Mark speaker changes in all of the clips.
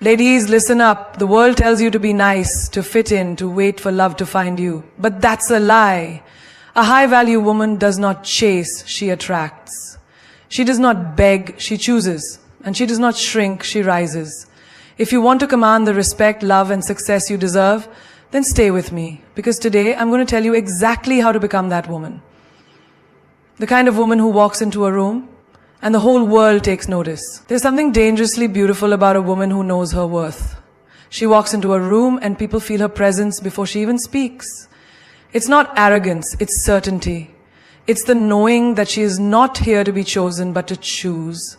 Speaker 1: Ladies, listen up. The world tells you to be nice, to fit in, to wait for love to find you. But that's a lie. A high-value woman does not chase, she attracts. She does not beg, she chooses. And she does not shrink, she rises. If you want to command the respect, love, and success you deserve, then stay with me. Because today, I'm going to tell you exactly how to become that woman. The kind of woman who walks into a room, and the whole world takes notice. There's something dangerously beautiful about a woman who knows her worth. She walks into a room and people feel her presence before she even speaks. It's not arrogance, it's certainty. It's the knowing that she is not here to be chosen, but to choose.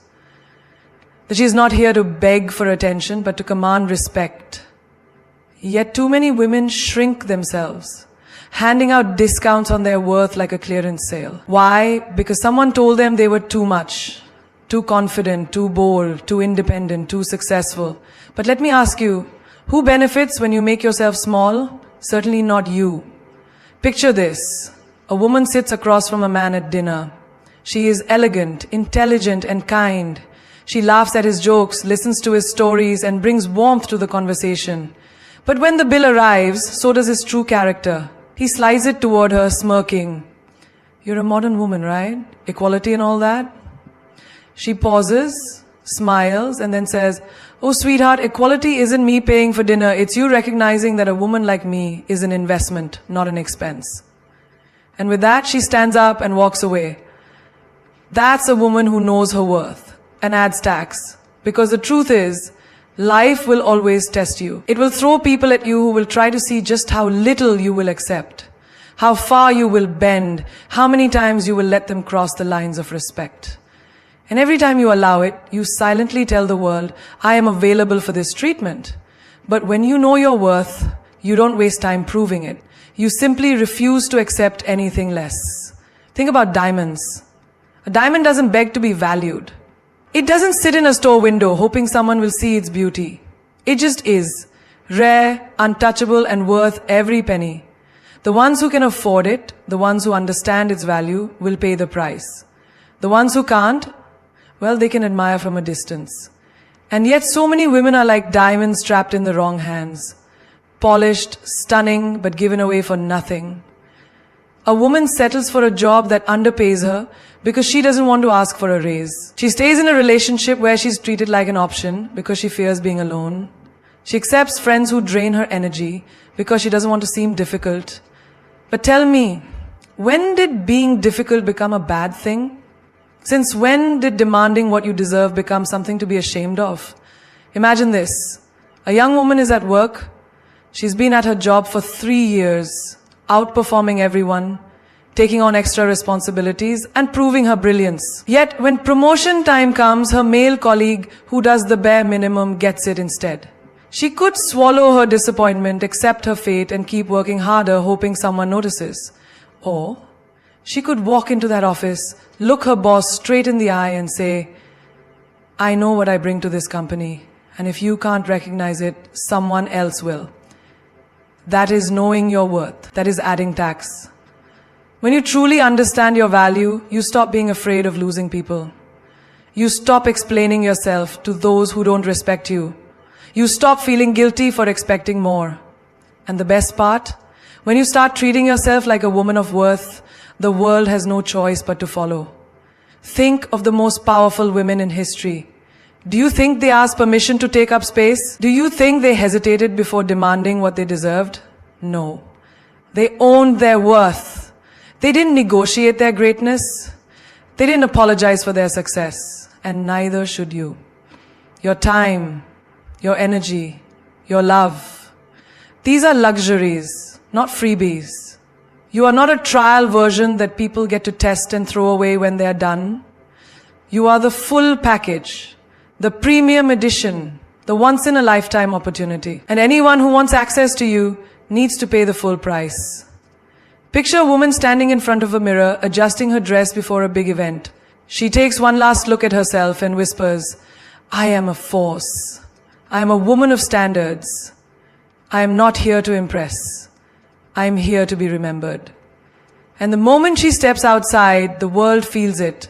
Speaker 1: That she is not here to beg for attention, but to command respect. Yet too many women shrink themselves, handing out discounts on their worth like a clearance sale. Why? Because someone told them they were too much, too confident, too bold, too independent, too successful. But let me ask you, who benefits when you make yourself small? Certainly not you. Picture this. A woman sits across from a man at dinner. She is elegant, intelligent, and kind. She laughs at his jokes, listens to his stories, and brings warmth to the conversation. But when the bill arrives, so does his true character. He slides it toward her, smirking. You're a modern woman, right? Equality and all that? She pauses, smiles, and then says, oh, sweetheart, equality isn't me paying for dinner. It's you recognizing that a woman like me is an investment, not an expense. And with that, she stands up and walks away. That's a woman who knows her worth and adds tax. Because the truth is, life will always test you. It will throw people at you who will try to see just how little you will accept, how far you will bend, how many times you will let them cross the lines of respect. And every time you allow it, you silently tell the world, I am available for this treatment. But when you know your worth, you don't waste time proving it. You simply refuse to accept anything less. Think about diamonds. A diamond doesn't beg to be valued. It doesn't sit in a store window hoping someone will see its beauty. It just is. Rare, untouchable, and worth every penny. The ones who can afford it, the ones who understand its value, will pay the price. The ones who can't, well, they can admire from a distance. And yet so many women are like diamonds trapped in the wrong hands. Polished, stunning, but given away for nothing. A woman settles for a job that underpays her because she doesn't want to ask for a raise. She stays in a relationship where she's treated like an option because she fears being alone. She accepts friends who drain her energy because she doesn't want to seem difficult. But tell me, when did being difficult become a bad thing? Since when did demanding what you deserve become something to be ashamed of? Imagine this. A young woman is at work. She's been at her job for 3 years, outperforming everyone, taking on extra responsibilities, and proving her brilliance. Yet, when promotion time comes, her male colleague, who does the bare minimum, gets it instead. She could swallow her disappointment, accept her fate, and keep working harder, hoping someone notices. Or she could walk into that office, look her boss straight in the eye and say, I know what I bring to this company, and if you can't recognize it, someone else will. That is knowing your worth. That is adding tax. When you truly understand your value, you stop being afraid of losing people. You stop explaining yourself to those who don't respect you. You stop feeling guilty for expecting more. And the best part, when you start treating yourself like a woman of worth, the world has no choice but to follow. Think of the most powerful women in history. Do you think they asked permission to take up space? Do you think they hesitated before demanding what they deserved? No. They owned their worth. They didn't negotiate their greatness. They didn't apologize for their success. And neither should you. Your time, your energy, your love. These are luxuries, not freebies. You are not a trial version that people get to test and throw away when they are done. You are the full package. The premium edition, the once-in-a-lifetime opportunity. And anyone who wants access to you needs to pay the full price. Picture a woman standing in front of a mirror, adjusting her dress before a big event. She takes one last look at herself and whispers, I am a force. I am a woman of standards. I am not here to impress. I am here to be remembered. And the moment she steps outside, the world feels it.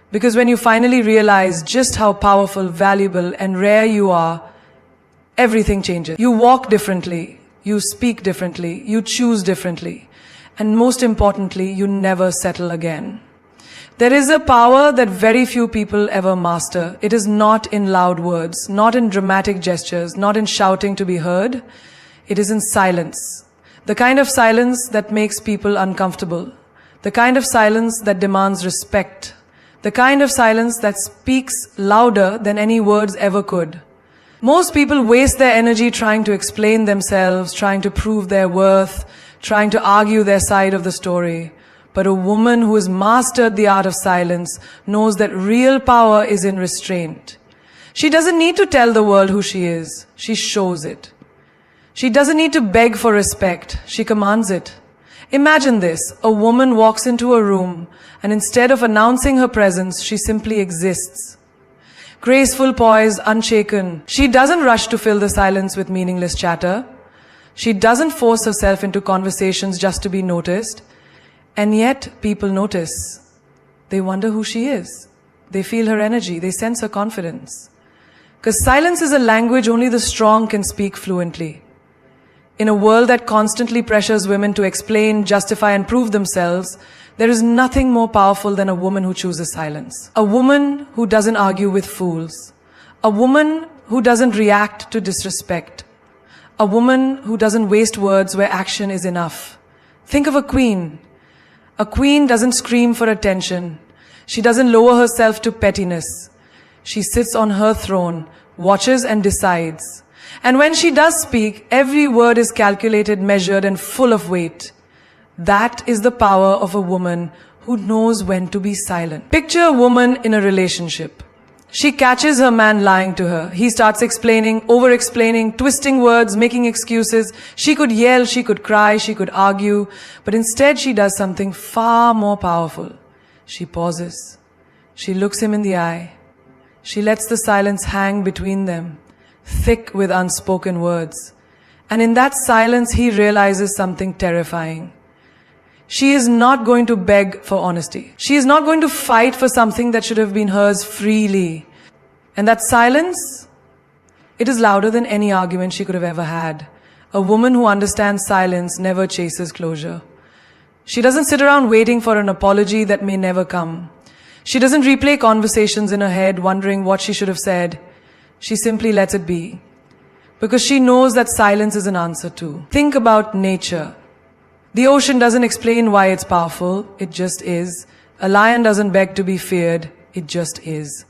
Speaker 1: Because when you finally realize just how powerful, valuable, and rare you are, everything changes. You walk differently, you speak differently, you choose differently, and most importantly, you never settle again. There is a power that very few people ever master. It is not in loud words, not in dramatic gestures, not in shouting to be heard. It is in silence. The kind of silence that makes people uncomfortable. The kind of silence that demands respect. The kind of silence that speaks louder than any words ever could. Most people waste their energy trying to explain themselves, trying to prove their worth, trying to argue their side of the story. But a woman who has mastered the art of silence knows that real power is in restraint. She doesn't need to tell the world who she is. She shows it. She doesn't need to beg for respect. She commands it. Imagine this. A woman walks into a room and instead of announcing her presence, she simply exists. Graceful, poised, unshaken. She doesn't rush to fill the silence with meaningless chatter. She doesn't force herself into conversations just to be noticed. And yet, people notice. They wonder who she is. They feel her energy. They sense her confidence. Because silence is a language only the strong can speak fluently. In a world that constantly pressures women to explain, justify, and prove themselves, there is nothing more powerful than a woman who chooses silence. A woman who doesn't argue with fools. A woman who doesn't react to disrespect. A woman who doesn't waste words where action is enough. Think of a queen. A queen doesn't scream for attention. She doesn't lower herself to pettiness. She sits on her throne, watches and decides. And when she does speak, every word is calculated, measured, and full of weight. That is the power of a woman who knows when to be silent. Picture a woman in a relationship. She catches her man lying to her. He starts explaining, over-explaining, twisting words, making excuses. She could yell, she could cry, she could argue. But instead she does something far more powerful. She pauses. She looks him in the eye. She lets the silence hang between them, thick with unspoken words. And in that silence he realizes something terrifying. She is not going to beg for honesty. She is not going to fight for something that should have been hers freely. And that silence, it is louder than any argument she could have ever had. A woman who understands silence never chases closure. She doesn't sit around waiting for an apology that may never come. She doesn't replay conversations in her head wondering what she should have said. She simply lets it be. Because she knows that silence is an answer too. Think about nature. The ocean doesn't explain why it's powerful, it just is. A lion doesn't beg to be feared, it just is.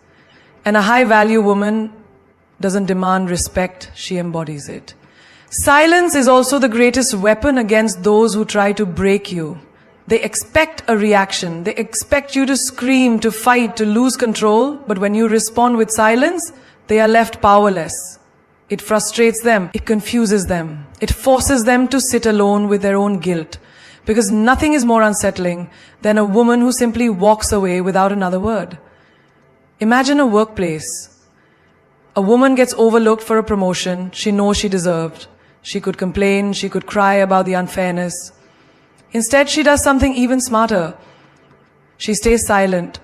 Speaker 1: And a high-value woman doesn't demand respect, she embodies it. Silence is also the greatest weapon against those who try to break you. They expect a reaction, they expect you to scream, to fight, to lose control, but when you respond with silence, they are left powerless. It frustrates them. It confuses them. It forces them to sit alone with their own guilt. Because nothing is more unsettling than a woman who simply walks away without another word. Imagine a workplace. A woman gets overlooked for a promotion she knows she deserved. She could complain, she could cry about the unfairness. Instead, she does something even smarter. She stays silent,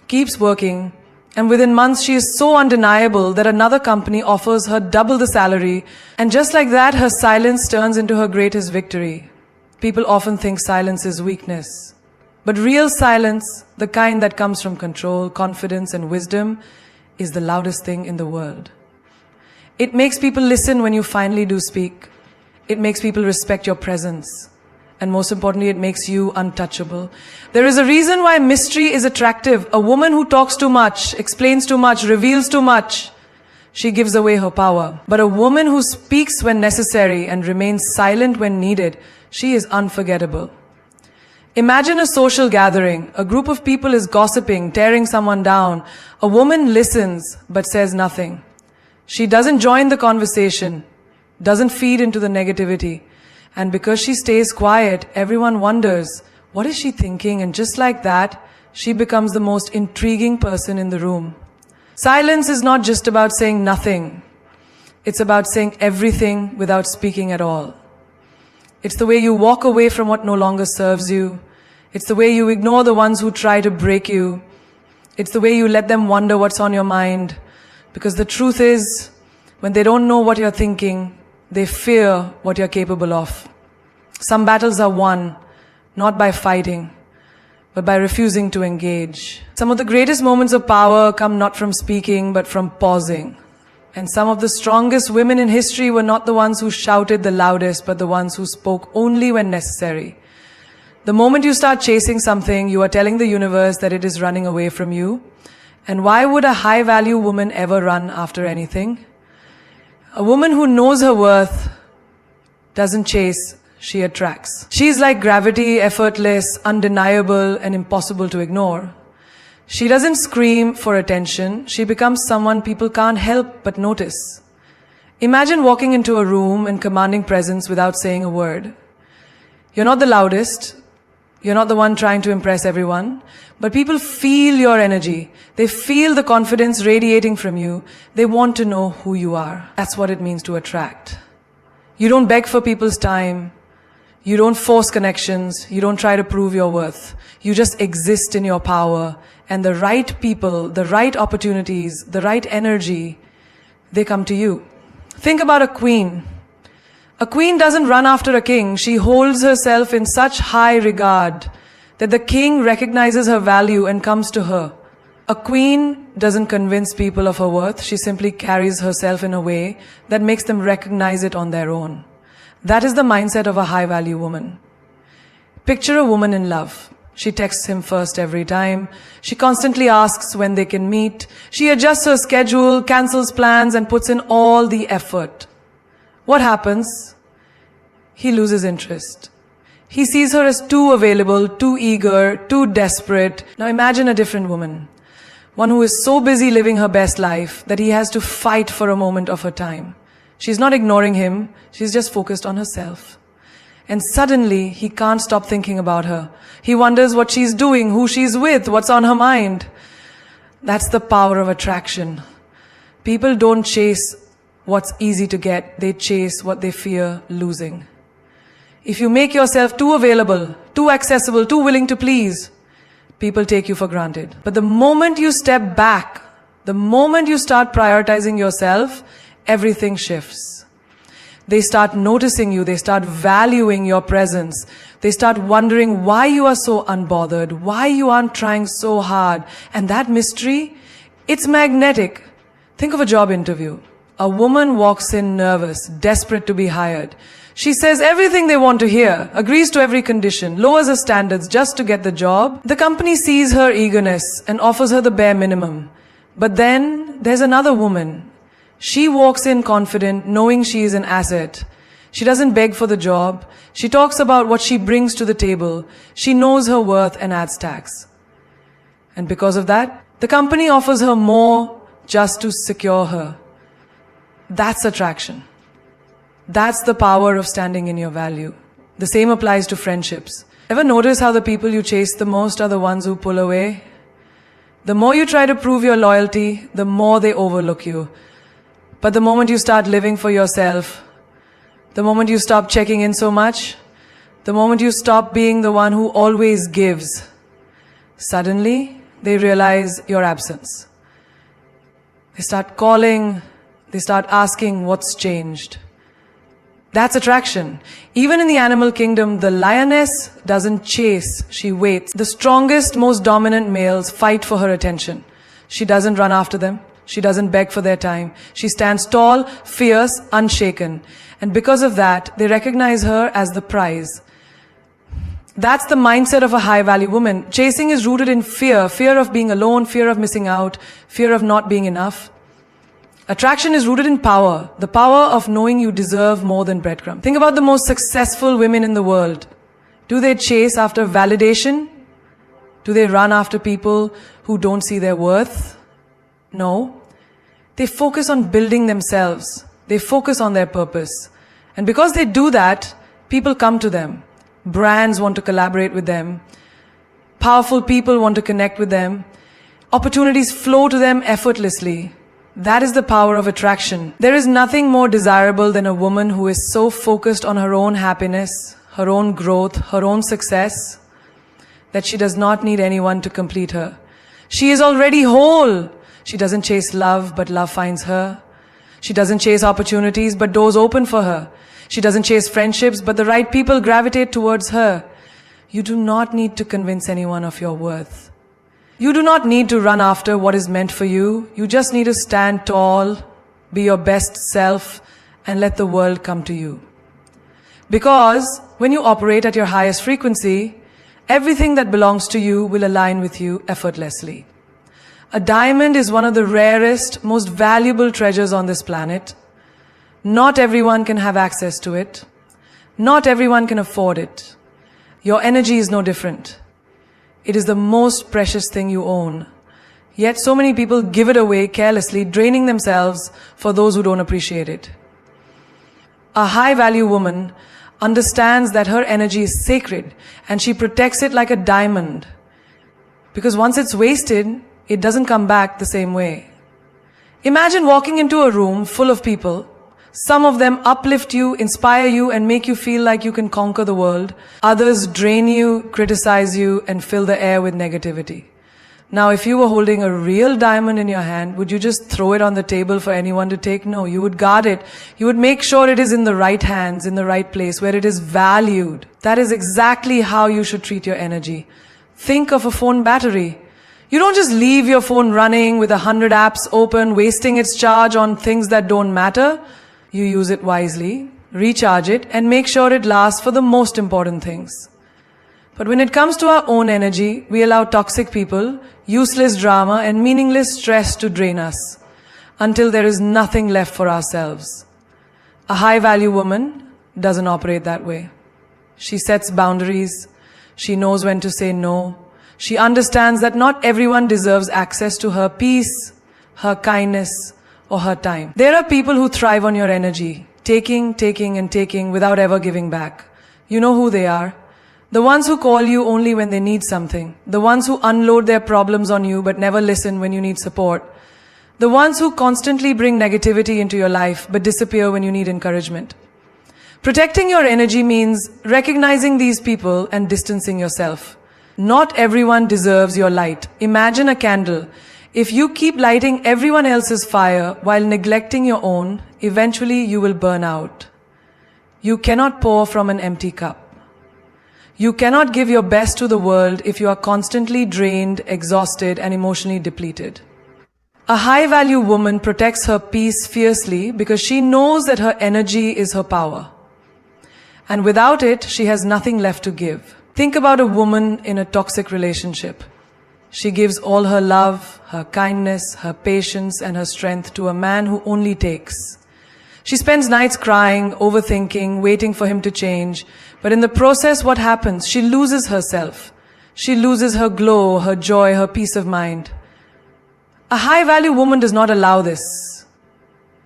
Speaker 1: keeps working, and within months she is so undeniable that another company offers her double the salary, and just like that her silence turns into her greatest victory. People often think silence is weakness. But real silence, the kind that comes from control, confidence, and wisdom, is the loudest thing in the world. It makes people listen when you finally do speak. It makes people respect your presence. And most importantly, it makes you untouchable. There is a reason why mystery is attractive. A woman who talks too much, explains too much, reveals too much, she gives away her power. But a woman who speaks when necessary and remains silent when needed, she is unforgettable. Imagine a social gathering. A group of people is gossiping, tearing someone down. A woman listens, but says nothing. She doesn't join the conversation, doesn't feed into the negativity. And because she stays quiet, everyone wonders, what is she thinking? And just like that, she becomes the most intriguing person in the room. Silence is not just about saying nothing. It's about saying everything without speaking at all. It's the way you walk away from what no longer serves you. It's the way you ignore the ones who try to break you. It's the way you let them wonder what's on your mind. Because the truth is, When they don't know what you're thinking, they fear what you're capable of. Some battles are won, not by fighting, but by refusing to engage. Some of the greatest moments of power come not from speaking, but from pausing. And some of the strongest women in history were not the ones who shouted the loudest, but the ones who spoke only when necessary. The moment you start chasing something, you are telling the universe that it is running away from you. And why would a high-value woman ever run after anything? A woman who knows her worth doesn't chase, she attracts. She's like gravity, effortless, undeniable, and impossible to ignore. She doesn't scream for attention. She becomes someone people can't help but notice. Imagine walking into a room and commanding presence without saying a word. You're not the loudest. You're not the one trying to impress everyone. But people feel your energy. They feel the confidence radiating from you. They want to know who you are. That's what it means to attract. You don't beg for people's time. You don't force connections. You don't try to prove your worth. You just exist in your power. And the right people, the right opportunities, the right energy, they come to you. Think about a queen. A queen doesn't run after a king. She holds herself in such high regard that the king recognizes her value and comes to her. A queen doesn't convince people of her worth. She simply carries herself in a way that makes them recognize it on their own. That is the mindset of a high-value woman. Picture a woman in love. She texts him first every time. She constantly asks when they can meet. She adjusts her schedule, cancels plans, and puts in all the effort. What happens? He loses interest. He sees her as too available, too eager, too desperate. Now imagine a different woman. One who is so busy living her best life that he has to fight for a moment of her time. She's not ignoring him. She's just focused on herself. And suddenly, he can't stop thinking about her. He wonders what she's doing, who she's with, what's on her mind. That's the power of attraction. People don't chase what's easy to get. They chase what they fear losing. If you make yourself too available, too accessible, too willing to please, people take you for granted. But the moment you step back, the moment you start prioritizing yourself, everything shifts. They start noticing you. They start valuing your presence. They start wondering why you are so unbothered, why you aren't trying so hard. And that mystery, it's magnetic. Think of a job interview. A woman walks in nervous, desperate to be hired. She says everything they want to hear, agrees to every condition, lowers her standards just to get the job. The company sees her eagerness and offers her the bare minimum. But then there's another woman. She walks in confident, knowing she is an asset. She doesn't beg for the job. She talks about what she brings to the table. She knows her worth and adds tax. And because of that, the company offers her more just to secure her. That's attraction. That's the power of standing in your value. The same applies to friendships. Ever notice how the people you chase the most are the ones who pull away? The more you try to prove your loyalty, the more they overlook you. But the moment you start living for yourself, the moment you stop checking in so much, the moment you stop being the one who always gives, suddenly they realize your absence. They start calling, they start asking what's changed. That's attraction. Even in the animal kingdom, the lioness doesn't chase, she waits. The strongest, most dominant males fight for her attention. She doesn't run after them. She doesn't beg for their time. She stands tall, fierce, unshaken. And because of that, they recognize her as the prize. That's the mindset of a high-value woman. Chasing is rooted in fear. Fear of being alone, fear of missing out, fear of not being enough. Attraction is rooted in power. The power of knowing you deserve more than breadcrumbs. Think about the most successful women in the world. Do they chase after validation? Do they run after people who don't see their worth? No. They focus on building themselves. They focus on their purpose. And because they do that, people come to them. Brands want to collaborate with them. Powerful people want to connect with them. Opportunities flow to them effortlessly. That is the power of attraction. There is nothing more desirable than a woman who is so focused on her own happiness, her own growth, her own success, that she does not need anyone to complete her. She is already whole. She doesn't chase love, but love finds her. She doesn't chase opportunities, but doors open for her. She doesn't chase friendships, but the right people gravitate towards her. You do not need to convince anyone of your worth. You do not need to run after what is meant for you. You just need to stand tall, be your best self, and let the world come to you. Because when you operate at your highest frequency, everything that belongs to you will align with you effortlessly. A diamond is one of the rarest, most valuable treasures on this planet. Not everyone can have access to it. Not everyone can afford it. Your energy is no different. It is the most precious thing you own. Yet so many people give it away carelessly, draining themselves for those who don't appreciate it. A high-value woman understands that her energy is sacred and she protects it like a diamond. Because once it's wasted, it doesn't come back the same way. Imagine walking into a room full of people. Some of them uplift you, inspire you, and make you feel like you can conquer the world. Others drain you, criticize you, and fill the air with negativity. Now, if you were holding a real diamond in your hand, would you just throw it on the table for anyone to take? No, you would guard it. You would make sure it is in the right hands, in the right place, where it is valued. That is exactly how you should treat your energy. Think of a phone battery. You don't just leave your phone running with 100 apps open, wasting its charge on things that don't matter. You use it wisely, recharge it, and make sure it lasts for the most important things. But when it comes to our own energy, we allow toxic people, useless drama, and meaningless stress to drain us until there is nothing left for ourselves. A high-value woman doesn't operate that way. She sets boundaries. She knows when to say no. She understands that not everyone deserves access to her peace, her kindness, or her time. There are people who thrive on your energy, taking, and taking without ever giving back. You know who they are. The ones who call you only when they need something. The ones who unload their problems on you but never listen when you need support. The ones who constantly bring negativity into your life but disappear when you need encouragement. Protecting your energy means recognizing these people and distancing yourself. Not everyone deserves your light. Imagine a candle. If you keep lighting everyone else's fire while neglecting your own, eventually you will burn out. You cannot pour from an empty cup. You cannot give your best to the world if you are constantly drained, exhausted, and emotionally depleted. A high-value woman protects her peace fiercely because she knows that her energy is her power. And without it, she has nothing left to give. Think about a woman in a toxic relationship. She gives all her love, her kindness, her patience, and her strength to a man who only takes. She spends nights crying, overthinking, waiting for him to change. But in the process, what happens? She loses herself. She loses her glow, her joy, her peace of mind. A high-value woman does not allow this.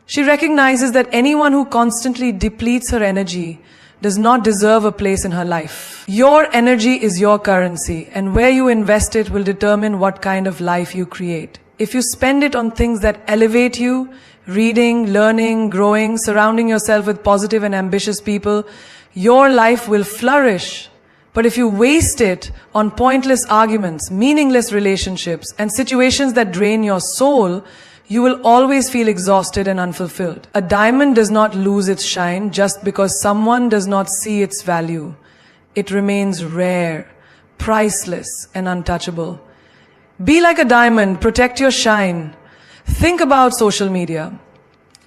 Speaker 1: She recognizes that anyone who constantly depletes her energy does not deserve a place in her life. Your energy is your currency, and where you invest it will determine what kind of life you create. If you spend it on things that elevate you, reading, learning, growing, surrounding yourself with positive and ambitious people, your life will flourish. But if you waste it on pointless arguments, meaningless relationships, and situations that drain your soul, you will always feel exhausted and unfulfilled. A diamond does not lose its shine just because someone does not see its value. It remains rare, priceless, and untouchable. Be like a diamond, protect your shine. Think about social media.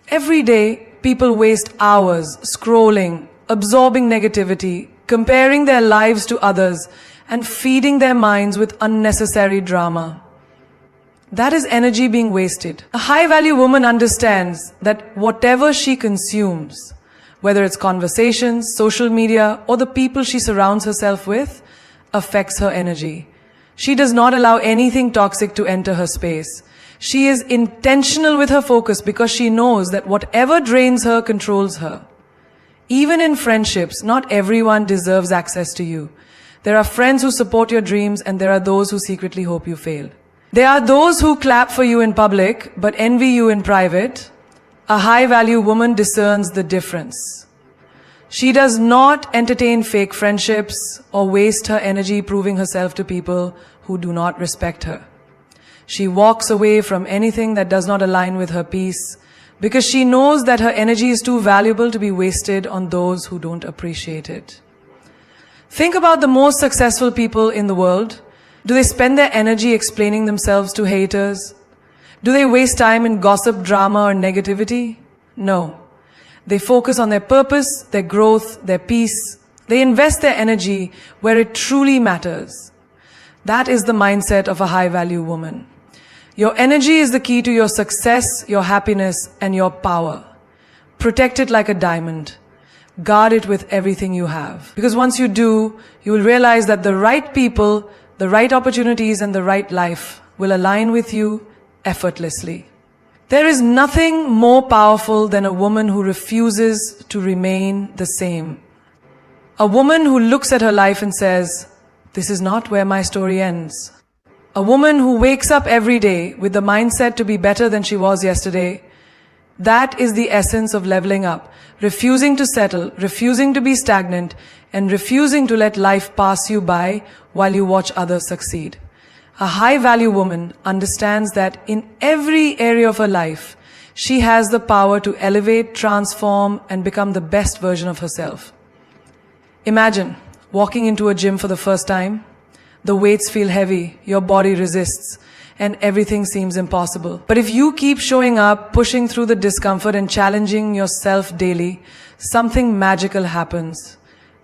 Speaker 1: Every day, people waste hours scrolling, absorbing negativity, comparing their lives to others, and feeding their minds with unnecessary drama. That is energy being wasted. A high-value woman understands that whatever she consumes, whether it's conversations, social media, or the people she surrounds herself with, affects her energy. She does not allow anything toxic to enter her space. She is intentional with her focus because she knows that whatever drains her controls her. Even in friendships, not everyone deserves access to you. There are friends who support your dreams, and there are those who secretly hope you fail. There are those who clap for you in public but envy you in private. A high-value woman discerns the difference. She does not entertain fake friendships or waste her energy proving herself to people who do not respect her. She walks away from anything that does not align with her peace, because she knows that her energy is too valuable to be wasted on those who don't appreciate it. Think about the most successful people in the world. Do they spend their energy explaining themselves to haters? Do they waste time in gossip, drama, or negativity? No. They focus on their purpose, their growth, their peace. They invest their energy where it truly matters. That is the mindset of a high-value woman. Your energy is the key to your success, your happiness, and your power. Protect it like a diamond. Guard it with everything you have. Because once you do, you will realize that the right people, the right opportunities, and the right life will align with you effortlessly. There is nothing more powerful than a woman who refuses to remain the same. A woman who looks at her life and says, "This is not where my story ends." A woman who wakes up every day with the mindset to be better than she was yesterday. That is the essence of leveling up. Refusing to settle, refusing to be stagnant, and refusing to let life pass you by while you watch others succeed. A high-value woman understands that in every area of her life, she has the power to elevate, transform, and become the best version of herself. Imagine walking into a gym for the first time. The weights feel heavy, your body resists, and everything seems impossible. But if you keep showing up, pushing through the discomfort and challenging yourself daily, something magical happens.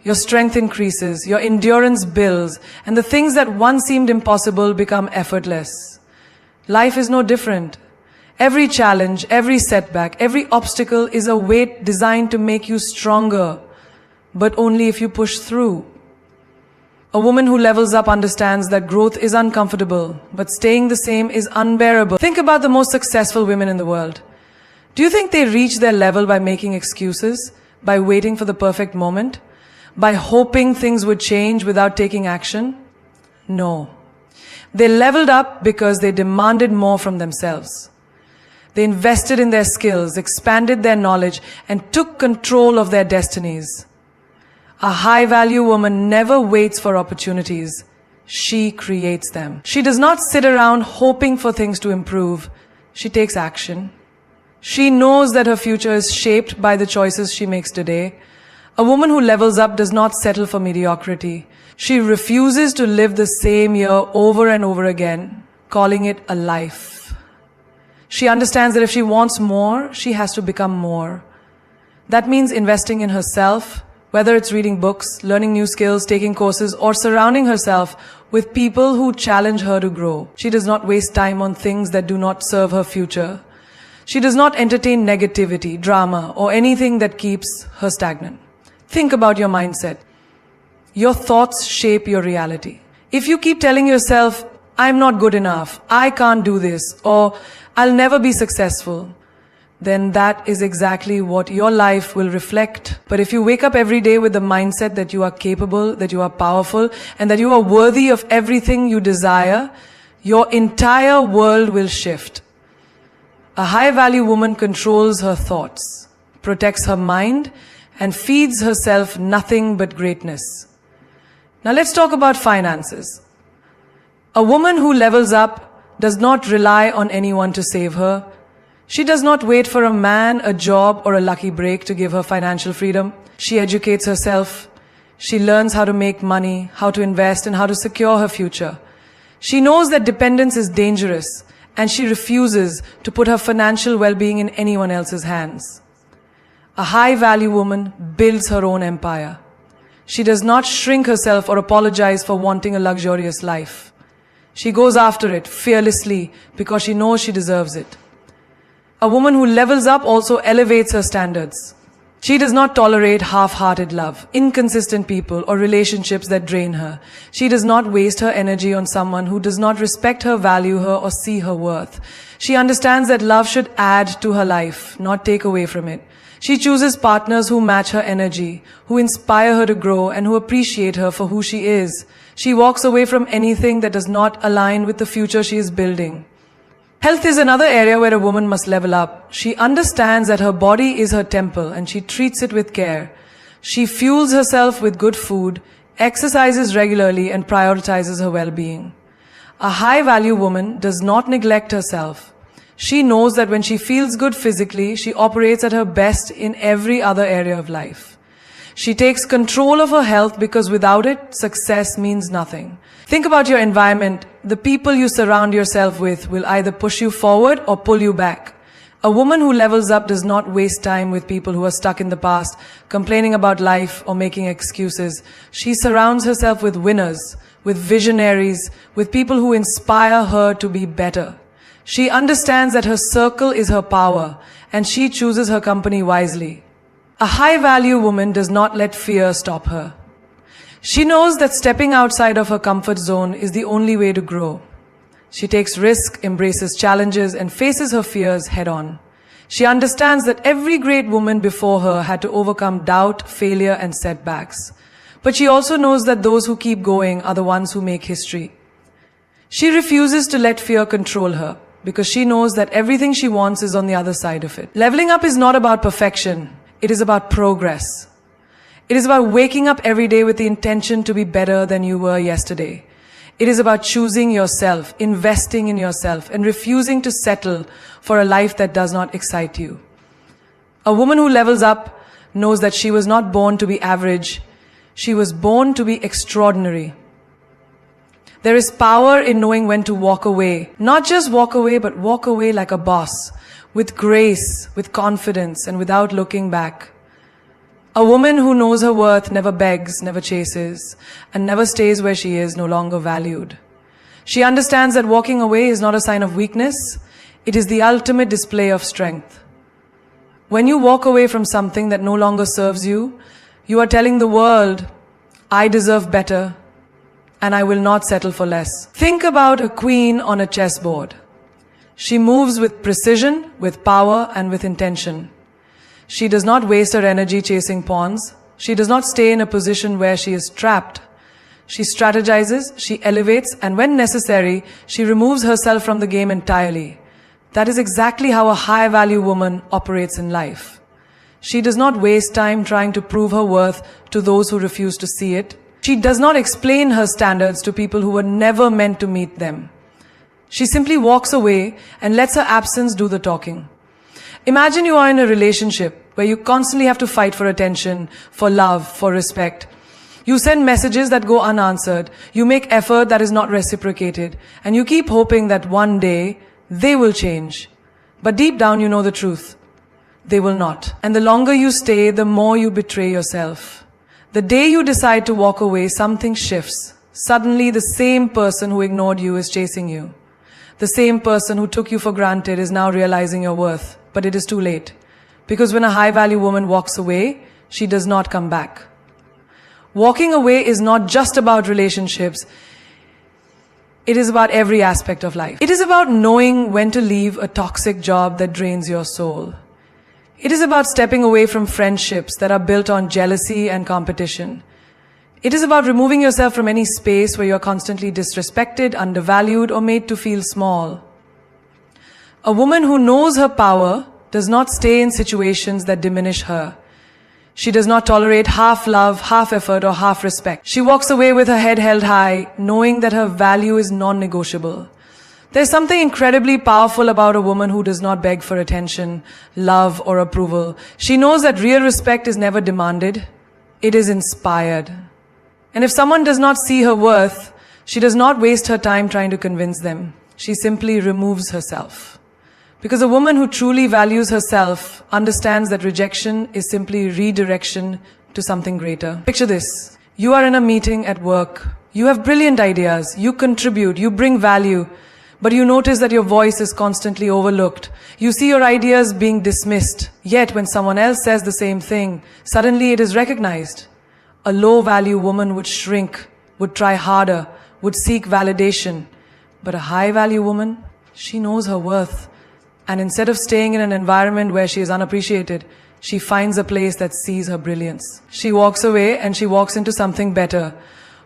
Speaker 1: Your strength increases, your endurance builds, and the things that once seemed impossible become effortless. Life is no different. Every challenge, every setback, every obstacle is a weight designed to make you stronger, but only if you push through. A woman who levels up understands that growth is uncomfortable, but staying the same is unbearable. Think about the most successful women in the world. Do you think they reach their level by making excuses, by waiting for the perfect moment, by hoping things would change without taking action? No. They leveled up because they demanded more from themselves. They invested in their skills, expanded their knowledge, and took control of their destinies. A high-value woman never waits for opportunities. She creates them. She does not sit around hoping for things to improve. She takes action. She knows that her future is shaped by the choices she makes today. A woman who levels up does not settle for mediocrity. She refuses to live the same year over and over again, calling it a life. She understands that if she wants more, she has to become more. That means investing in herself, whether it's reading books, learning new skills, taking courses, or surrounding herself with people who challenge her to grow. She does not waste time on things that do not serve her future. She does not entertain negativity, drama, or anything that keeps her stagnant. Think about your mindset. Your thoughts shape your reality. If you keep telling yourself, "I'm not good enough, I can't do this," or "I'll never be successful," then that is exactly what your life will reflect. But if you wake up every day with the mindset that you are capable, that you are powerful, and that you are worthy of everything you desire, your entire world will shift. A high-value woman controls her thoughts, protects her mind, and feeds herself nothing but greatness. Now let's talk about finances. A woman who levels up does not rely on anyone to save her. She does not wait for a man, a job, or a lucky break to give her financial freedom. She educates herself. She learns how to make money, how to invest, and how to secure her future. She knows that dependence is dangerous, and she refuses to put her financial well-being in anyone else's hands. A high-value woman builds her own empire. She does not shrink herself or apologize for wanting a luxurious life. She goes after it fearlessly because she knows she deserves it. A woman who levels up also elevates her standards. She does not tolerate half-hearted love, inconsistent people, or relationships that drain her. She does not waste her energy on someone who does not respect her, value her, or see her worth. She understands that love should add to her life, not take away from it. She chooses partners who match her energy, who inspire her to grow, and who appreciate her for who she is. She walks away from anything that does not align with the future she is building. Health is another area where a woman must level up. She understands that her body is her temple and she treats it with care. She fuels herself with good food, exercises regularly, and prioritizes her well-being. A high-value woman does not neglect herself. She knows that when she feels good physically, she operates at her best in every other area of life. She takes control of her health because without it, success means nothing. Think about your environment. The people you surround yourself with will either push you forward or pull you back. A woman who levels up does not waste time with people who are stuck in the past, complaining about life or making excuses. She surrounds herself with winners, with visionaries, with people who inspire her to be better. She understands that her circle is her power, and she chooses her company wisely. A high-value woman does not let fear stop her. She knows that stepping outside of her comfort zone is the only way to grow. She takes risks, embraces challenges, and faces her fears head-on. She understands that every great woman before her had to overcome doubt, failure, and setbacks. But she also knows that those who keep going are the ones who make history. She refuses to let fear control her, because she knows that everything she wants is on the other side of it. Leveling up is not about perfection. It is about progress. It is about waking up every day with the intention to be better than you were yesterday. It is about choosing yourself, investing in yourself, and refusing to settle for a life that does not excite you. A woman who levels up knows that she was not born to be average. She was born to be extraordinary. There is power in knowing when to walk away. Not just walk away, but walk away like a boss, with grace, with confidence, and without looking back. A woman who knows her worth never begs, never chases, and never stays where she is no longer valued. She understands that walking away is not a sign of weakness. It is the ultimate display of strength. When you walk away from something that no longer serves you, you are telling the world, I deserve better, and I will not settle for less. Think about a queen on a chessboard. She moves with precision, with power, and with intention. She does not waste her energy chasing pawns. She does not stay in a position where she is trapped. She strategizes, she elevates, and when necessary, she removes herself from the game entirely. That is exactly how a high-value woman operates in life. She does not waste time trying to prove her worth to those who refuse to see it. She does not explain her standards to people who were never meant to meet them. She simply walks away and lets her absence do the talking. Imagine you are in a relationship where you constantly have to fight for attention, for love, for respect. You send messages that go unanswered. You make effort that is not reciprocated. And you keep hoping that one day they will change. But deep down you know the truth. They will not. And the longer you stay, the more you betray yourself. The day you decide to walk away, something shifts. Suddenly the same person who ignored you is chasing you. The same person who took you for granted is now realizing your worth. But it is too late. Because when a high-value woman walks away, she does not come back. Walking away is not just about relationships. It is about every aspect of life. It is about knowing when to leave a toxic job that drains your soul. It is about stepping away from friendships that are built on jealousy and competition. It is about removing yourself from any space where you are constantly disrespected, undervalued, or made to feel small. A woman who knows her power does not stay in situations that diminish her. She does not tolerate half love, half effort, or half respect. She walks away with her head held high, knowing that her value is non-negotiable. There's something incredibly powerful about a woman who does not beg for attention, love, or approval. She knows that real respect is never demanded. It is inspired. And if someone does not see her worth, she does not waste her time trying to convince them. She simply removes herself. Because a woman who truly values herself understands that rejection is simply redirection to something greater. Picture this. You are in a meeting at work. You have brilliant ideas. You contribute. You bring value. But you notice that your voice is constantly overlooked. You see your ideas being dismissed. Yet when someone else says the same thing, suddenly it is recognized. A low-value woman would shrink, would try harder, would seek validation. But a high-value woman, she knows her worth. And instead of staying in an environment where she is unappreciated, she finds a place that sees her brilliance. She walks away and she walks into something better.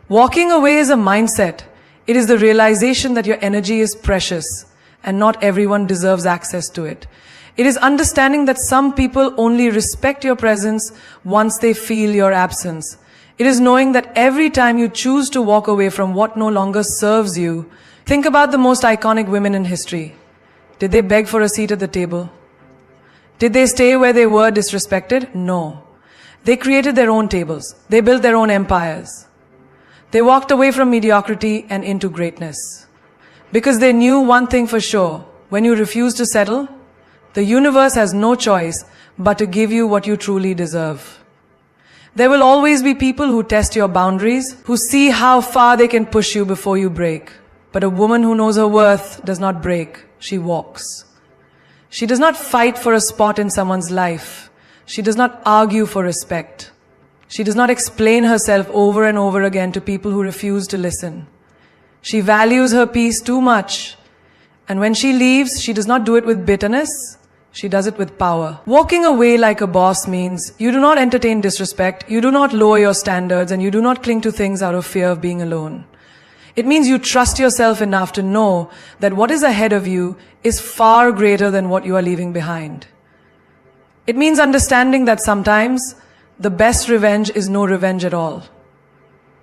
Speaker 1: Walking away is a mindset. It is the realization that your energy is precious and not everyone deserves access to it. It is understanding that some people only respect your presence once they feel your absence. It is knowing that every time you choose to walk away from what no longer serves you, think about the most iconic women in history. Did they beg for a seat at the table? Did they stay where they were disrespected? No. They created their own tables. They built their own empires. They walked away from mediocrity and into greatness. Because they knew one thing for sure. When you refuse to settle, the universe has no choice but to give you what you truly deserve. There will always be people who test your boundaries, who see how far they can push you before you break. But a woman who knows her worth does not break, she walks. She does not fight for a spot in someone's life. She does not argue for respect. She does not explain herself over and over again to people who refuse to listen. She values her peace too much. And when she leaves, she does not do it with bitterness. She does it with power. Walking away like a boss means you do not entertain disrespect, you do not lower your standards, and you do not cling to things out of fear of being alone. It means you trust yourself enough to know that what is ahead of you is far greater than what you are leaving behind. It means understanding that sometimes the best revenge is no revenge at all.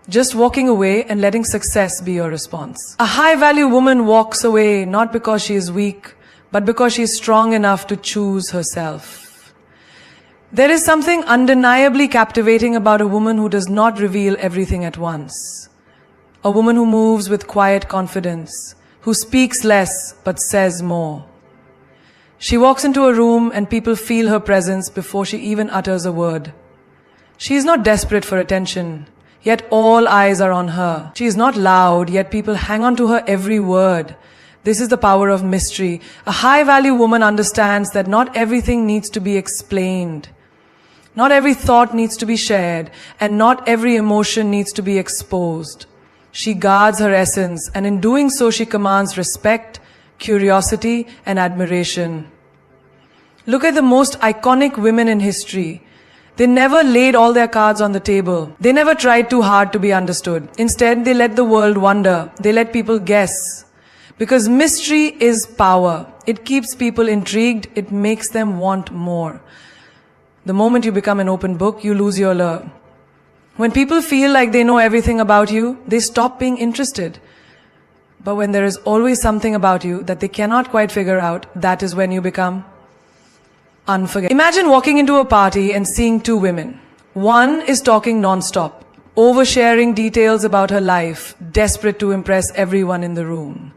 Speaker 1: Just walking away and letting success be your response. A high-value woman walks away not because she is weak, but because she is strong enough to choose herself. There is something undeniably captivating about a woman who does not reveal everything at once. A woman who moves with quiet confidence, who speaks less but says more. She walks into a room and people feel her presence before she even utters a word. She is not desperate for attention, yet all eyes are on her. She is not loud, yet people hang on to her every word. This is the power of mystery. A high-value woman understands that not everything needs to be explained. Not every thought needs to be shared, and not every emotion needs to be exposed. She guards her essence, and in doing so she commands respect, curiosity, and admiration. Look at the most iconic women in history. They never laid all their cards on the table. They never tried too hard to be understood. Instead, they let the world wonder. They let people guess. Because mystery is power. It keeps people intrigued. It makes them want more. The moment you become an open book, you lose your allure. When people feel like they know everything about you, they stop being interested. But when there is always something about you that they cannot quite figure out, that is when you become unforgettable. Imagine walking into a party and seeing two women. One is talking non-stop, oversharing details about her life, desperate to impress everyone in the room.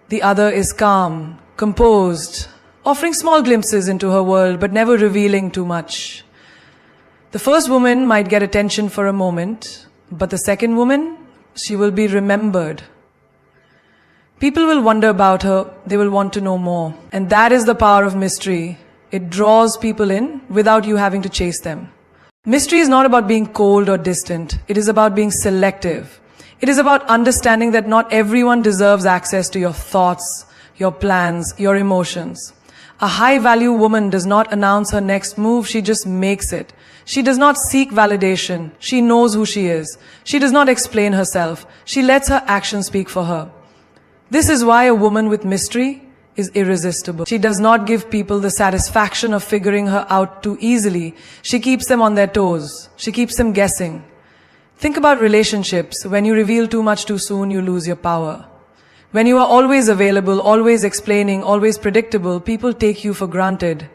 Speaker 1: The other is calm, composed, offering small glimpses into her world, but never revealing too much. The first woman might get attention for a moment, but the second woman, she will be remembered. People will wonder about her, they will want to know more. And that is the power of mystery. It draws people in without you having to chase them. Mystery is not about being cold or distant. It is about being selective. It is about understanding that not everyone deserves access to your thoughts, your plans, your emotions. A high-value woman does not announce her next move, she just makes it. She does not seek validation. She knows who she is. She does not explain herself. She lets her actions speak for her. This is why a woman with mystery is irresistible. She does not give people the satisfaction of figuring her out too easily. She keeps them on their toes. She keeps them guessing. Think about relationships. When you reveal too much too soon, you lose your power. When you are always available, always explaining, always predictable, people take you for granted.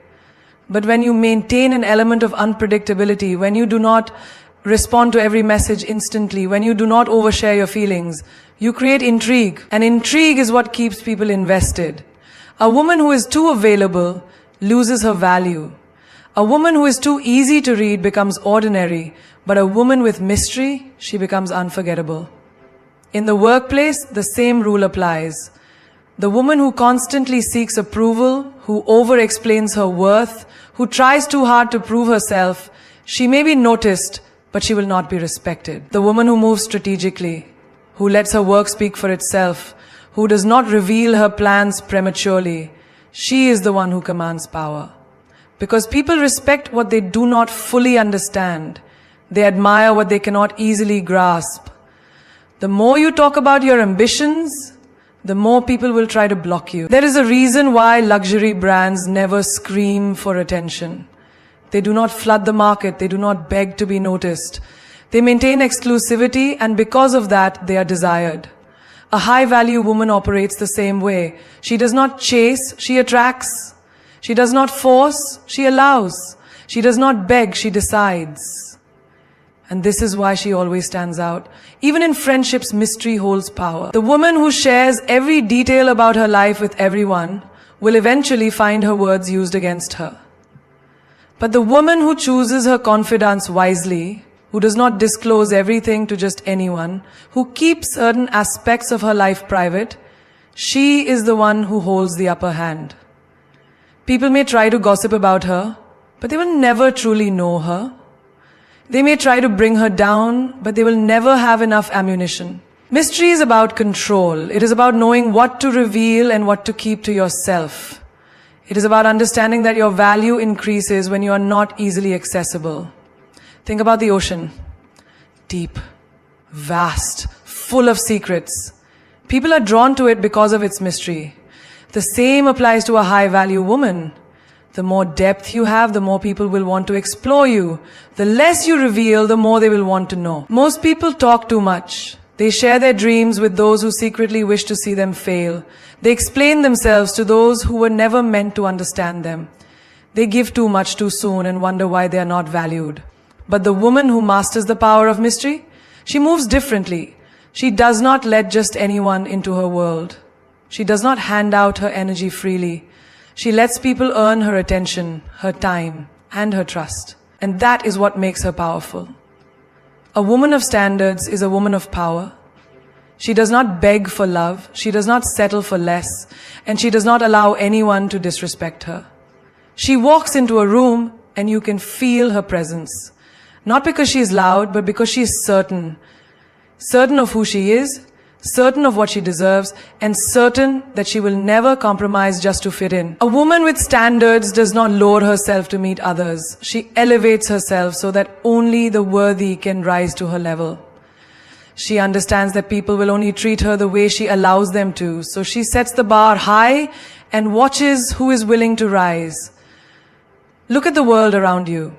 Speaker 1: But when you maintain an element of unpredictability, when you do not respond to every message instantly, when you do not overshare your feelings, you create intrigue. And intrigue is what keeps people invested. A woman who is too available loses her value. A woman who is too easy to read becomes ordinary, but a woman with mystery, she becomes unforgettable. In the workplace, the same rule applies. The woman who constantly seeks approval, who over-explains her worth, who tries too hard to prove herself, she may be noticed, but she will not be respected. The woman who moves strategically, who lets her work speak for itself, who does not reveal her plans prematurely, she is the one who commands power. Because people respect what they do not fully understand. They admire what they cannot easily grasp. The more you talk about your ambitions, the more people will try to block you. There is a reason why luxury brands never scream for attention. They do not flood the market. They do not beg to be noticed. They maintain exclusivity, and because of that, they are desired. A high-value woman operates the same way. She does not chase, she attracts. She does not force, she allows. She does not beg, she decides. And this is why she always stands out. Even in friendships, mystery holds power. The woman who shares every detail about her life with everyone will eventually find her words used against her. But the woman who chooses her confidants wisely, who does not disclose everything to just anyone, who keeps certain aspects of her life private, she is the one who holds the upper hand. People may try to gossip about her, but they will never truly know her. They may try to bring her down, but they will never have enough ammunition. Mystery is about control. It is about knowing what to reveal and what to keep to yourself. It is about understanding that your value increases when you are not easily accessible. Think about the ocean. Deep, vast, full of secrets. People are drawn to it because of its mystery. The same applies to a high-value woman. The more depth you have, the more people will want to explore you. The less you reveal, the more they will want to know. Most people talk too much. They share their dreams with those who secretly wish to see them fail. They explain themselves to those who were never meant to understand them. They give too much too soon and wonder why they are not valued. But the woman who masters the power of mystery, she moves differently. She does not let just anyone into her world. She does not hand out her energy freely. She lets people earn her attention, her time, and her trust. And that is what makes her powerful. A woman of standards is a woman of power. She does not beg for love. She does not settle for less. And she does not allow anyone to disrespect her. She walks into a room and you can feel her presence. Not because she is loud, but because she is certain. Certain of who she is, certain of what she deserves, and certain that she will never compromise just to fit in. A woman with standards does not lower herself to meet others. She elevates herself so that only the worthy can rise to her level. She understands that people will only treat her the way she allows them to, so she sets the bar high and watches who is willing to rise. Look at the world around you.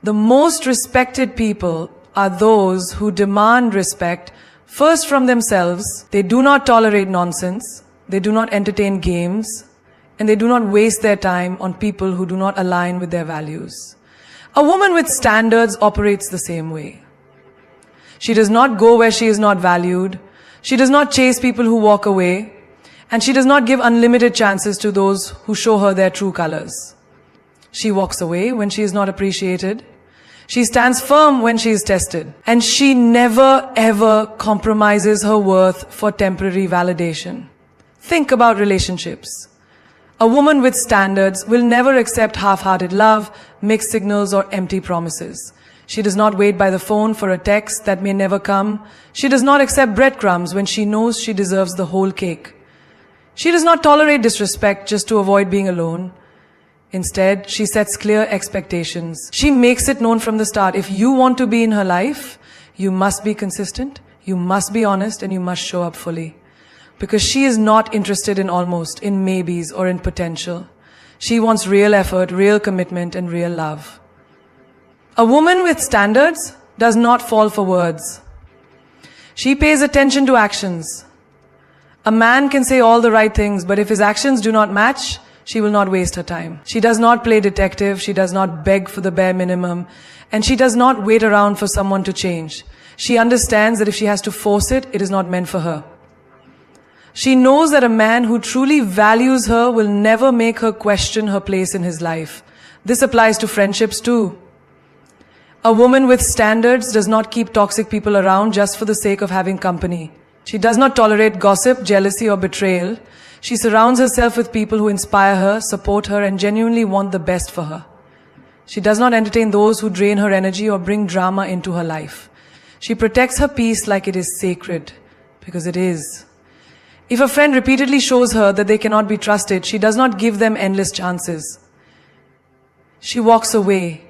Speaker 1: The most respected people are those who demand respect first from themselves. They do not tolerate nonsense. They do not entertain games. And they do not waste their time on people who do not align with their values. A woman with standards operates the same way. She does not go where she is not valued. She does not chase people who walk away. And she does not give unlimited chances to those who show her their true colors. She walks away when she is not appreciated. She stands firm when she is tested. And she never ever compromises her worth for temporary validation. Think about relationships. A woman with standards will never accept half-hearted love, mixed signals, or empty promises. She does not wait by the phone for a text that may never come. She does not accept breadcrumbs when she knows she deserves the whole cake. She does not tolerate disrespect just to avoid being alone. Instead, she sets clear expectations. She makes it known from the start. If you want to be in her life, you must be consistent, you must be honest, and you must show up fully. Because she is not interested in almost, in maybes, or in potential. She wants real effort, real commitment, and real love. A woman with standards does not fall for words. She pays attention to actions. A man can say all the right things, but if his actions do not match, she will not waste her time. She does not play detective, she does not beg for the bare minimum, and she does not wait around for someone to change. She understands that if she has to force it, it is not meant for her. She knows that a man who truly values her will never make her question her place in his life. This applies to friendships too. A woman with standards does not keep toxic people around just for the sake of having company. She does not tolerate gossip, jealousy, or betrayal. She surrounds herself with people who inspire her, support her, and genuinely want the best for her. She does not entertain those who drain her energy or bring drama into her life. She protects her peace like it is sacred, because it is. If a friend repeatedly shows her that they cannot be trusted, she does not give them endless chances. She walks away,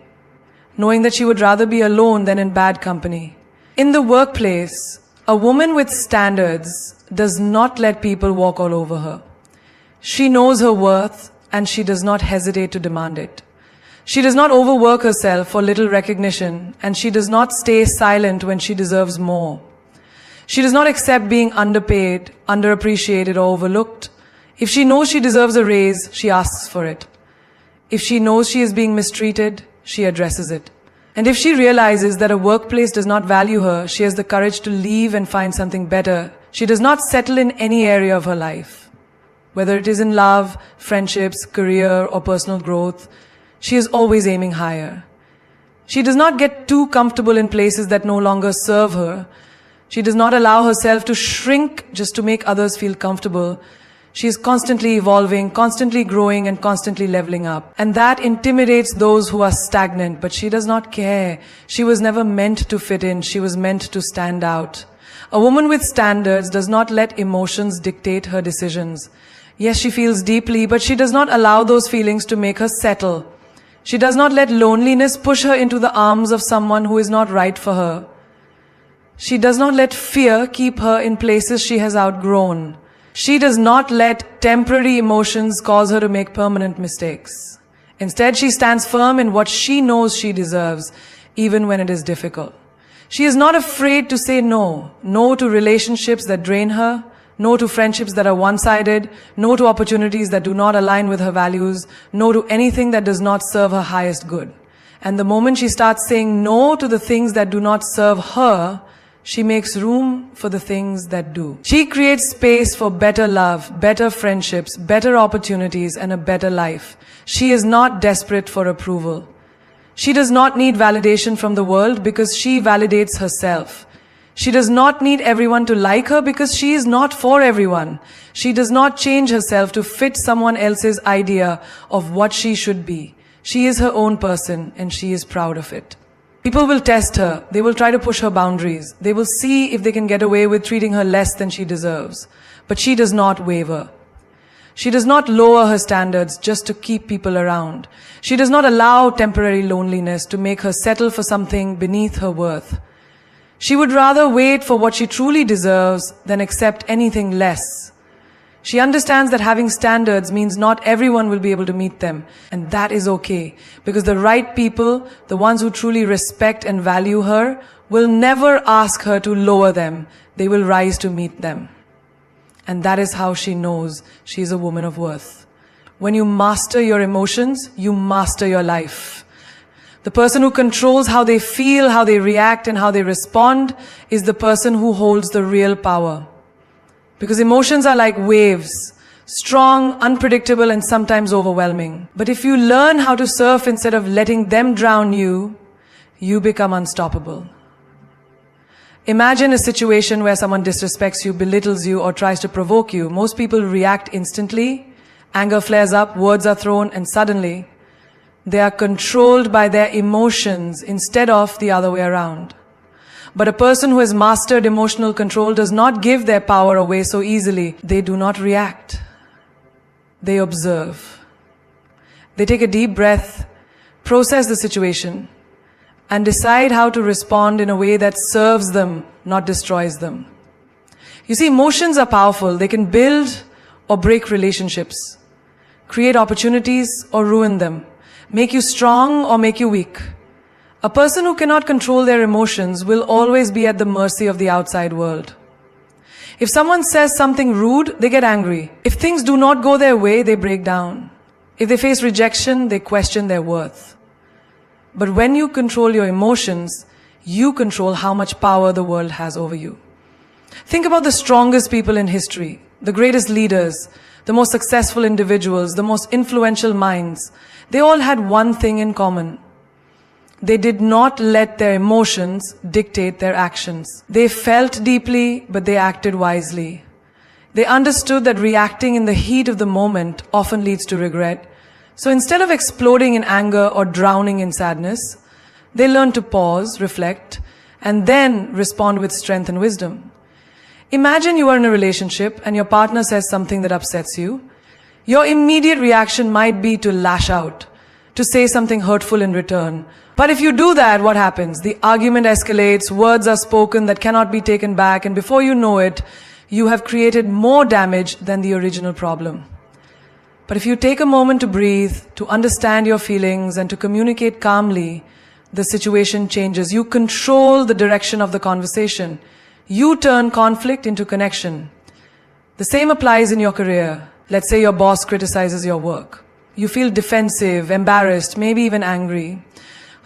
Speaker 1: knowing that she would rather be alone than in bad company. In the workplace, a woman with standards does not let people walk all over her. She knows her worth and she does not hesitate to demand it. She does not overwork herself for little recognition and she does not stay silent when she deserves more. She does not accept being underpaid, underappreciated, or overlooked. If she knows she deserves a raise, she asks for it. If she knows she is being mistreated, she addresses it. And if she realizes that a workplace does not value her, she has the courage to leave and find something better. She does not settle in any area of her life. Whether it is in love, friendships, career, or personal growth, she is always aiming higher. She does not get too comfortable in places that no longer serve her. She does not allow herself to shrink just to make others feel comfortable. She is constantly evolving, constantly growing, and constantly leveling up. And that intimidates those who are stagnant, but she does not care. She was never meant to fit in. She was meant to stand out. A woman with standards does not let emotions dictate her decisions. Yes, she feels deeply, but she does not allow those feelings to make her settle. She does not let loneliness push her into the arms of someone who is not right for her. She does not let fear keep her in places she has outgrown. She does not let temporary emotions cause her to make permanent mistakes. Instead, she stands firm in what she knows she deserves, even when it is difficult. She is not afraid to say no. No to relationships that drain her. No to friendships that are one-sided. No to opportunities that do not align with her values. No to anything that does not serve her highest good. And the moment she starts saying no to the things that do not serve her, she makes room for the things that do. She creates space for better love, better friendships, better opportunities, and a better life. She is not desperate for approval. She does not need validation from the world because she validates herself. She does not need everyone to like her because she is not for everyone. She does not change herself to fit someone else's idea of what she should be. She is her own person and she is proud of it. People will test her. They will try to push her boundaries. They will see if they can get away with treating her less than she deserves. But she does not waver. She does not lower her standards just to keep people around. She does not allow temporary loneliness to make her settle for something beneath her worth. She would rather wait for what she truly deserves than accept anything less. She understands that having standards means not everyone will be able to meet them. And that is okay. Because the right people, the ones who truly respect and value her, will never ask her to lower them. They will rise to meet them. And that is how she knows she is a woman of worth. When you master your emotions, you master your life. The person who controls how they feel, how they react, and how they respond is the person who holds the real power. Because emotions are like waves, strong, unpredictable, and sometimes overwhelming. But if you learn how to surf instead of letting them drown you, you become unstoppable. Imagine a situation where someone disrespects you, belittles you, or tries to provoke you. Most people react instantly, anger flares up, words are thrown, and suddenly they are controlled by their emotions instead of the other way around. But a person who has mastered emotional control does not give their power away so easily. They do not react. They observe. They take a deep breath, process the situation, and decide how to respond in a way that serves them, not destroys them. You see, emotions are powerful. They can build or break relationships, create opportunities or ruin them, make you strong or make you weak. A person who cannot control their emotions will always be at the mercy of the outside world. If someone says something rude, they get angry. If things do not go their way, they break down. If they face rejection, they question their worth. But when you control your emotions, you control how much power the world has over you. Think about the strongest people in history, the greatest leaders, the most successful individuals, the most influential minds. They all had one thing in common. They did not let their emotions dictate their actions. They felt deeply, but they acted wisely. They understood that reacting in the heat of the moment often leads to regret. So instead of exploding in anger or drowning in sadness, they learned to pause, reflect, and then respond with strength and wisdom. Imagine you are in a relationship and your partner says something that upsets you. Your immediate reaction might be to lash out, to say something hurtful in return. But if you do that, what happens? The argument escalates, words are spoken that cannot be taken back, and before you know it, you have created more damage than the original problem. But if you take a moment to breathe, to understand your feelings, and to communicate calmly, the situation changes. You control the direction of the conversation. You turn conflict into connection. The same applies in your career. Let's say your boss criticizes your work. You feel defensive, embarrassed, maybe even angry.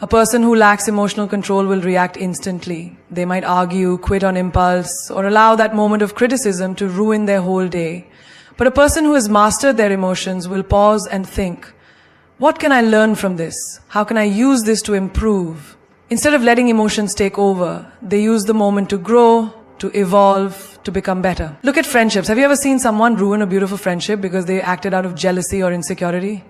Speaker 1: A person who lacks emotional control will react instantly. They might argue, quit on impulse, or allow that moment of criticism to ruin their whole day. But a person who has mastered their emotions will pause and think, what can I learn from this? How can I use this to improve? Instead of letting emotions take over, they use the moment to grow, to evolve, to become better. Look at friendships. Have you ever seen someone ruin a beautiful friendship because they acted out of jealousy or insecurity?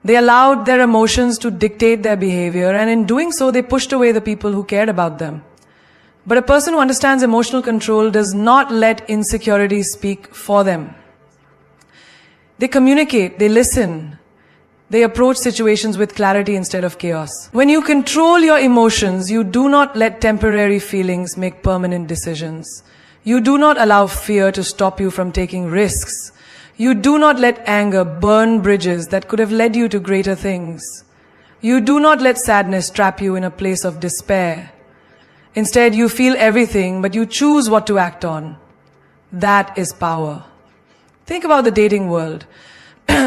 Speaker 1: They allowed their emotions to dictate their behavior, and in doing so, they pushed away the people who cared about them. But a person who understands emotional control does not let insecurity speak for them. They communicate, they listen, they approach situations with clarity instead of chaos. When you control your emotions, you do not let temporary feelings make permanent decisions. You do not allow fear to stop you from taking risks. You do not let anger burn bridges that could have led you to greater things. You do not let sadness trap you in a place of despair. Instead, you feel everything, but you choose what to act on. That is power. Think about the dating world.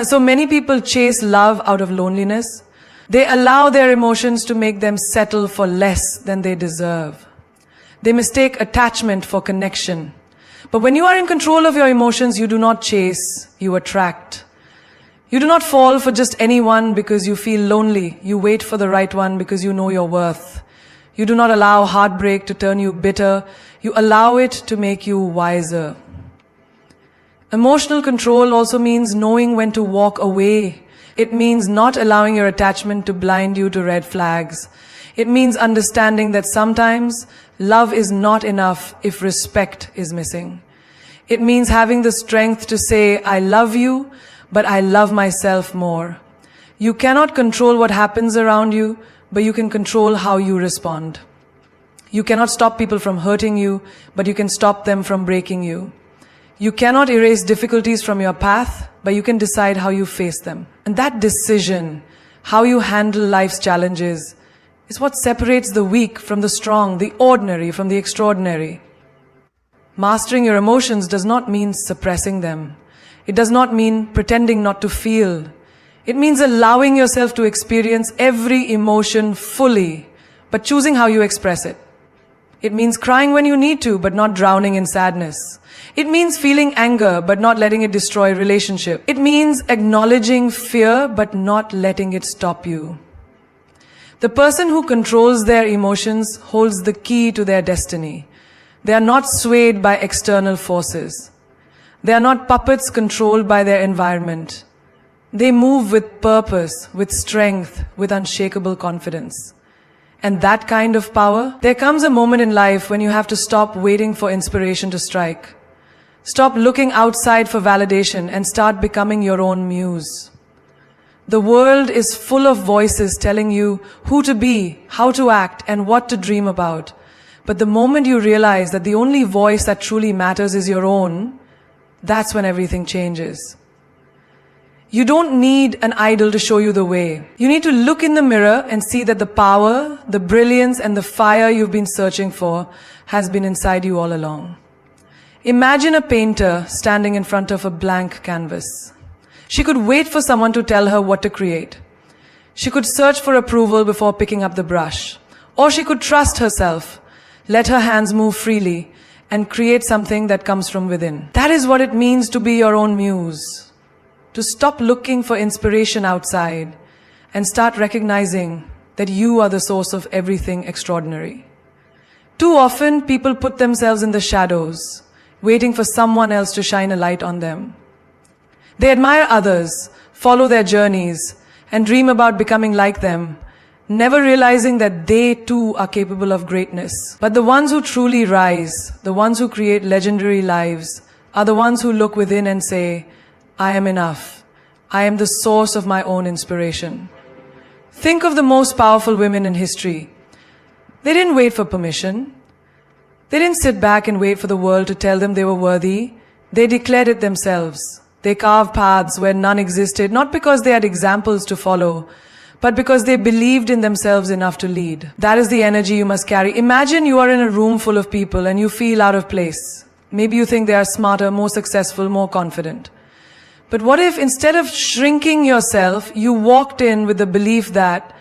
Speaker 1: So many people chase love out of loneliness. They allow their emotions to make them settle for less than they deserve. They mistake attachment for connection. But when you are in control of your emotions, you do not chase, you attract. You do not fall for just anyone because you feel lonely. You wait for the right one because you know your worth. You do not allow heartbreak to turn you bitter. You allow it to make you wiser. Emotional control also means knowing when to walk away. It means not allowing your attachment to blind you to red flags. It means understanding that sometimes love is not enough if respect is missing. It means having the strength to say, I love you, but I love myself more. You cannot control what happens around you, but you can control how you respond. You cannot stop people from hurting you, but you can stop them from breaking you. You cannot erase difficulties from your path, but you can decide how you face them. And that decision, how you handle life's challenges, is what separates the weak from the strong, the ordinary from the extraordinary. Mastering your emotions does not mean suppressing them. It does not mean pretending not to feel. It means allowing yourself to experience every emotion fully, but choosing how you express it. It means crying when you need to, but not drowning in sadness. It means feeling anger, but not letting it destroy relationship. It means acknowledging fear, but not letting it stop you. The person who controls their emotions holds the key to their destiny. They are not swayed by external forces. They are not puppets controlled by their environment. They move with purpose, with strength, with unshakable confidence. And that kind of power, there comes a moment in life when you have to stop waiting for inspiration to strike. Stop looking outside for validation and start becoming your own muse. The world is full of voices telling you who to be, how to act, and what to dream about. But the moment you realize that the only voice that truly matters is your own, that's when everything changes. You don't need an idol to show you the way. You need to look in the mirror and see that the power, the brilliance, and the fire you've been searching for has been inside you all along. Imagine a painter standing in front of a blank canvas. She could wait for someone to tell her what to create. She could search for approval before picking up the brush. Or she could trust herself, let her hands move freely, and create something that comes from within. That is what it means to be your own muse. To stop looking for inspiration outside and start recognizing that you are the source of everything extraordinary. Too often, people put themselves in the shadows, waiting for someone else to shine a light on them. They admire others, follow their journeys, and dream about becoming like them, never realizing that they too are capable of greatness. But the ones who truly rise, the ones who create legendary lives, are the ones who look within and say, I am enough. I am the source of my own inspiration. Think of the most powerful women in history. They didn't wait for permission. They didn't sit back and wait for the world to tell them they were worthy. They declared it themselves. They carved paths where none existed, not because they had examples to follow, but because they believed in themselves enough to lead. That is the energy you must carry. Imagine you are in a room full of people and you feel out of place. Maybe you think they are smarter, more successful, more confident. But what if instead of shrinking yourself, you walked in with the belief that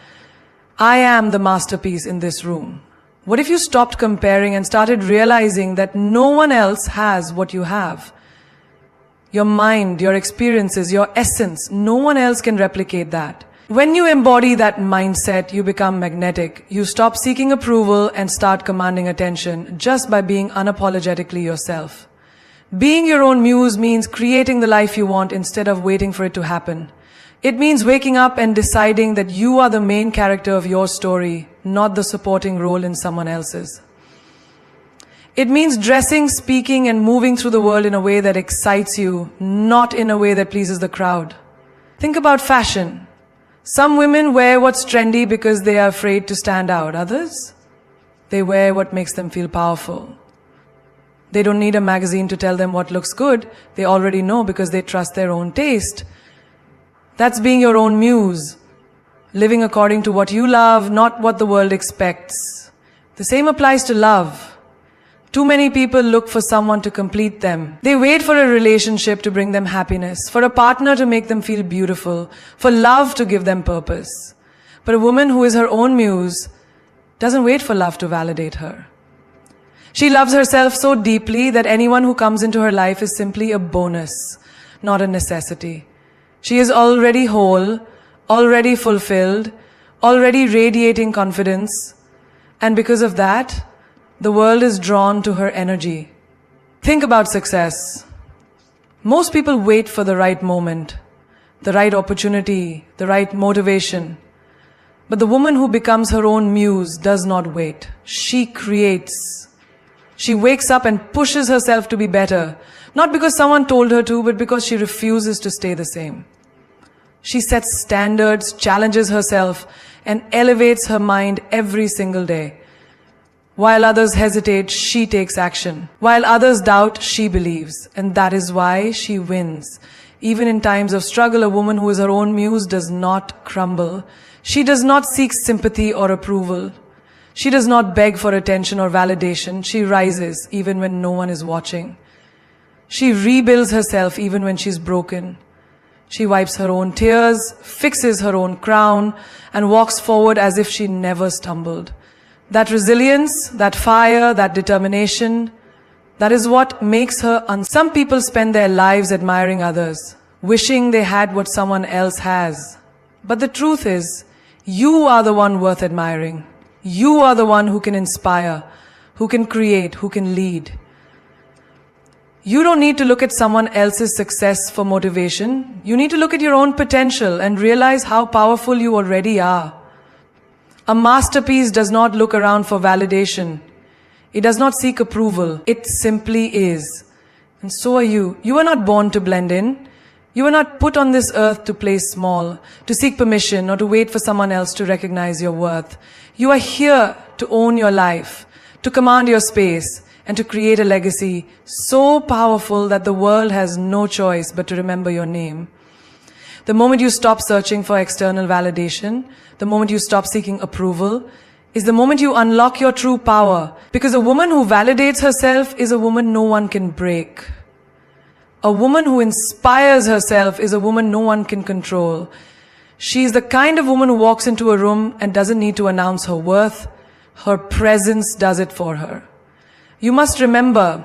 Speaker 1: I am the masterpiece in this room? What if you stopped comparing and started realizing that no one else has what you have? Your mind, your experiences, your essence, no one else can replicate that. When you embody that mindset, you become magnetic. You stop seeking approval and start commanding attention just by being unapologetically yourself. Being your own muse means creating the life you want instead of waiting for it to happen. It means waking up and deciding that you are the main character of your story, not the supporting role in someone else's. It means dressing, speaking, and moving through the world in a way that excites you, not in a way that pleases the crowd. Think about fashion. Some women wear what's trendy because they are afraid to stand out. Others, they wear what makes them feel powerful. They don't need a magazine to tell them what looks good. They already know because they trust their own taste. That's being your own muse. Living according to what you love, not what the world expects. The same applies to love. Too many people look for someone to complete them. They wait for a relationship to bring them happiness, for a partner to make them feel beautiful, for love to give them purpose. But a woman who is her own muse doesn't wait for love to validate her. She loves herself so deeply that anyone who comes into her life is simply a bonus, not a necessity. She is already whole, already fulfilled, already radiating confidence, and because of that, the world is drawn to her energy. Think about success. Most people wait for the right moment, the right opportunity, the right motivation. But the woman who becomes her own muse does not wait. She creates. She wakes up and pushes herself to be better, not because someone told her to, but because she refuses to stay the same. She sets standards, challenges herself, and elevates her mind every single day. While others hesitate, she takes action. While others doubt, she believes. And that is why she wins. Even in times of struggle, a woman who is her own muse does not crumble. She does not seek sympathy or approval. She does not beg for attention or validation. She rises even when no one is watching. She rebuilds herself even when she's broken. She wipes her own tears, fixes her own crown, and walks forward as if she never stumbled. That resilience, that fire, that determination, that is what makes her Some people spend their lives admiring others, wishing they had what someone else has. But the truth is, you are the one worth admiring. You are the one who can inspire, who can create, who can lead. You don't need to look at someone else's success for motivation. You need to look at your own potential and realize how powerful you already are. A masterpiece does not look around for validation. It does not seek approval. It simply is. And so are you. You are not born to blend in. You are not put on this earth to play small, to seek permission, or to wait for someone else to recognize your worth. You are here to own your life, to command your space, and to create a legacy so powerful that the world has no choice but to remember your name. The moment you stop searching for external validation, the moment you stop seeking approval, is the moment you unlock your true power. Because a woman who validates herself is a woman no one can break. A woman who inspires herself is a woman no one can control. She is the kind of woman who walks into a room and doesn't need to announce her worth. Her presence does it for her. You must remember,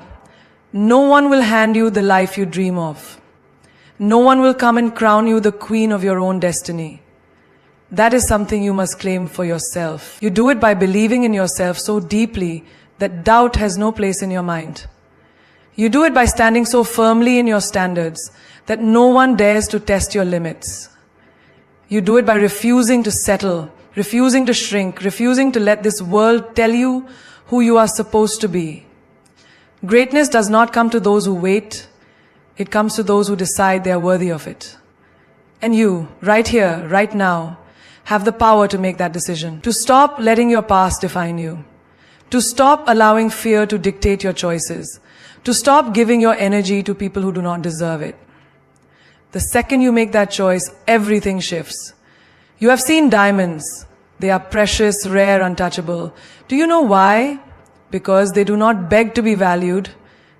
Speaker 1: no one will hand you the life you dream of. No one will come and crown you the queen of your own destiny. That is something you must claim for yourself. You do it by believing in yourself so deeply that doubt has no place in your mind. You do it by standing so firmly in your standards that no one dares to test your limits. You do it by refusing to settle, refusing to shrink, refusing to let this world tell you who you are supposed to be. Greatness does not come to those who wait. It comes to those who decide they are worthy of it. And you, right here, right now, have the power to make that decision. To stop letting your past define you. To stop allowing fear to dictate your choices. To stop giving your energy to people who do not deserve it. The second you make that choice, everything shifts. You have seen diamonds. They are precious, rare, untouchable. Do you know why? Because they do not beg to be valued.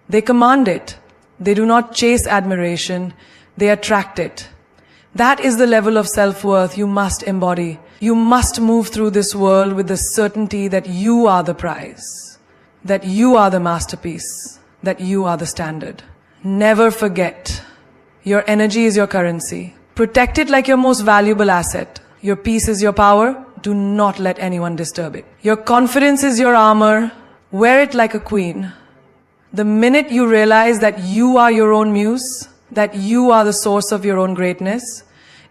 Speaker 1: They command it. They do not chase admiration. They attract it. That is the level of self-worth you must embody. You must move through this world with the certainty that you are the prize, that you are the masterpiece, that you are the standard. Never forget, your energy is your currency. Protect it like your most valuable asset. Your peace is your power. Do not let anyone disturb it. Your confidence is your armor. Wear it like a queen. The minute you realize that you are your own muse, that you are the source of your own greatness,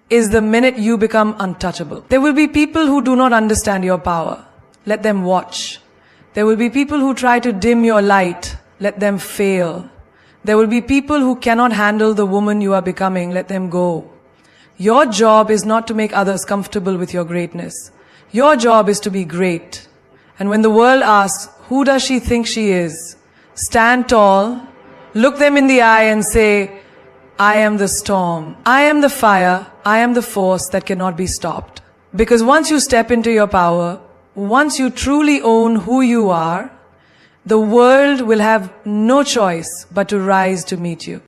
Speaker 1: is the minute you become untouchable. There will be people who do not understand your power. Let them watch. There will be people who try to dim your light. Let them fail. There will be people who cannot handle the woman you are becoming. Let them go. Your job is not to make others comfortable with your greatness. Your job is to be great. And when the world asks, who does she think she is? Stand tall, look them in the eye and say, I am the storm. I am the fire. I am the force that cannot be stopped. Because once you step into your power, once you truly own who you are, the world will have no choice but to rise to meet you.